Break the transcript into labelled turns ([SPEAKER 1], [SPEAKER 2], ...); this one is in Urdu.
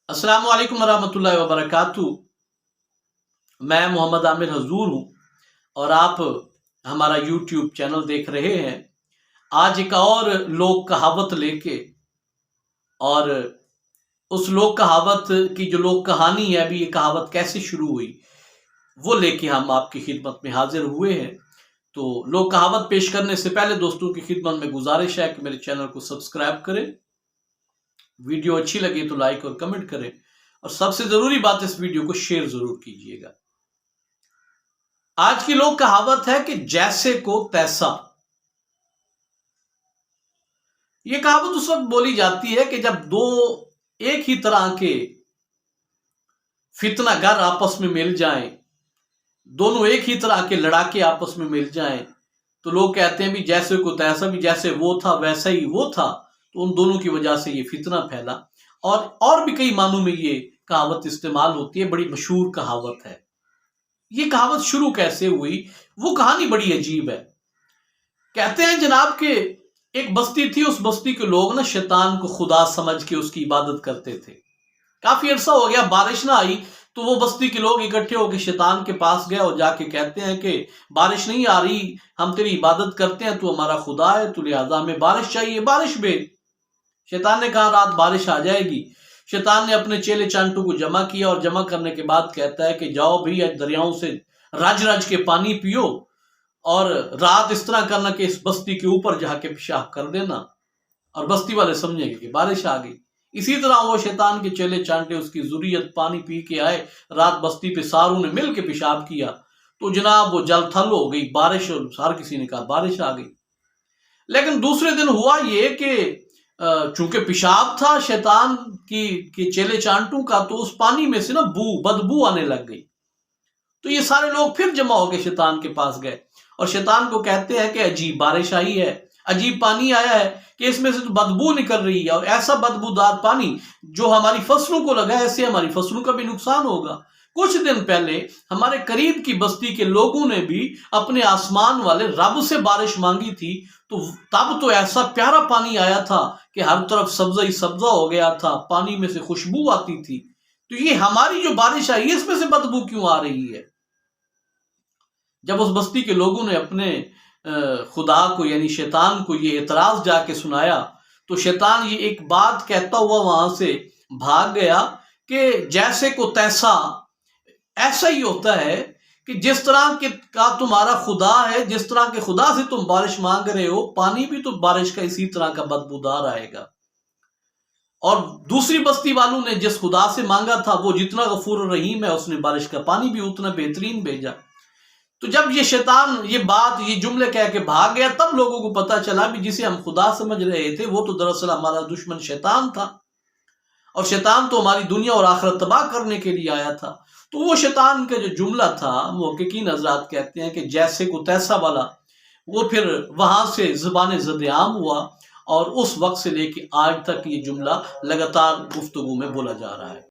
[SPEAKER 1] السلام علیکم ورحمۃ اللہ وبرکاتہ۔ میں محمد عامر حضور ہوں اور آپ ہمارا یوٹیوب چینل دیکھ رہے ہیں۔ آج ایک اور لوک کہاوت لے کے، اور اس لوک کہاوت کی جو لوک کہانی ہے، ابھی یہ کہاوت کیسے شروع ہوئی وہ لے کے ہم آپ کی خدمت میں حاضر ہوئے ہیں۔ تو لوک کہاوت پیش کرنے سے پہلے دوستوں کی خدمت میں گزارش ہے کہ میرے چینل کو سبسکرائب کریں، ویڈیو اچھی لگے تو لائک اور کمنٹ کریں، اور سب سے ضروری بات اس ویڈیو کو شیئر ضرور کیجیے گا۔ آج کی لوگ کہاوت ہے کہ جیسے کو تیسا۔ یہ کہاوت اس وقت بولی جاتی ہے کہ جب دو ایک ہی طرح کے فتنہ گر آپس میں مل جائیں، دونوں ایک ہی طرح کے لڑاکے آپس میں مل جائیں، تو لوگ کہتے ہیں بھی جیسے کو تیسا، بھی جیسے وہ تھا ویسا ہی وہ تھا۔ تو ان دونوں کی وجہ سے یہ فتنہ پھیلا، اور بھی کئی معنوں میں یہ کہاوت استعمال ہوتی ہے، بڑی مشہور کہاوت ہے۔ یہ کہاوت شروع کیسے ہوئی وہ کہانی بڑی عجیب ہے۔ کہتے ہیں جناب کہ ایک بستی تھی، اس بستی کے لوگ نا شیطان کو خدا سمجھ کے اس کی عبادت کرتے تھے۔ کافی عرصہ ہو گیا، بارش نہ آئی، تو وہ بستی کے لوگ اکٹھے ہو کے شیطان کے پاس گئے اور جا کے کہتے ہیں کہ بارش نہیں آ رہی، ہم تیری عبادت کرتے ہیں، تو ہمارا خدا ہے، تو لہٰذا ہمیں بارش چاہیے، بارش بھیج۔ شیطان نے کہا رات بارش آ جائے گی۔ شیطان نے اپنے چیلے چانٹوں کو جمع کیا، اور جمع کرنے کے بعد کہتا ہے کہ جاؤ بھی دریاؤں سے رج رج کے پانی پیو، اور رات اس طرح کرنا کہ اس بستی کے اوپر جا کے پیشاب کر دینا، اور بستی والے سمجھیں گے کہ بارش آ گئی۔ اسی طرح وہ شیطان کے چیلے چانٹے، اس کی ذریت پانی پی کے آئے، رات بستی پہ ساروں نے مل کے پیشاب کیا، تو جناب وہ جل تھل ہو گئی بارش، اور ہر کسی نے کہا بارش آ گئی۔ لیکن دوسرے دن ہوا یہ کہ چونکہ پیشاب تھا شیطان کی چیلے چانٹوں کا، تو اس پانی میں سے نا بدبو آنے لگ گئی۔ تو یہ سارے لوگ پھر جمع ہو کے شیطان کے پاس گئے، اور شیطان کو کہتے ہیں کہ عجیب بارش آئی ہے، عجیب پانی آیا ہے کہ اس میں سے تو بدبو نکل رہی ہے، اور ایسا بدبودار پانی جو ہماری فصلوں کو لگا ہے، ایسے ہماری فصلوں کا بھی نقصان ہوگا۔ کچھ دن پہلے ہمارے قریب کی بستی کے لوگوں نے بھی اپنے آسمان والے رب سے بارش مانگی تھی، تو تب تو ایسا پیارا پانی آیا تھا کہ ہر طرف سبزہ ہی سبزہ ہو گیا تھا، پانی میں سے خوشبو آتی تھی، تو یہ ہماری جو بارش آئی اس میں سے بدبو کیوں آ رہی ہے؟ جب اس بستی کے لوگوں نے اپنے خدا کو یعنی شیطان کو یہ اعتراض جا کے سنایا، تو شیطان یہ ایک بات کہتا ہوا وہاں سے بھاگ گیا کہ جیسے کو تیسا، ایسا ہی ہوتا ہے کہ جس طرح کا تمہارا خدا ہے، جس طرح کے خدا سے تم بارش مانگ رہے ہو، پانی بھی تو بارش کا اسی طرح کا بدبودار آئے گا۔ اور دوسری بستی والوں نے جس خدا سے مانگا تھا وہ جتنا غفور الرحیم ہے، اس نے بارش کا پانی بھی اتنا بہترین بھیجا۔ تو جب یہ شیطان یہ جملے کہہ کے بھاگ گیا، تب لوگوں کو پتا چلا بھی جسے ہم خدا سمجھ رہے تھے وہ تو دراصل ہمارا دشمن شیطان تھا، اور شیطان تو ہماری دنیا اور آخرت تباہ کرنے کے لیے آیا تھا۔ تو وہ شیطان کا جو جملہ تھا، محققین حضرات کہتے ہیں کہ جیسے کو تیسا والا، وہ پھر وہاں سے زبان زد عام ہوا، اور اس وقت سے لے کے آج تک یہ جملہ لگاتار گفتگو میں بولا جا رہا ہے۔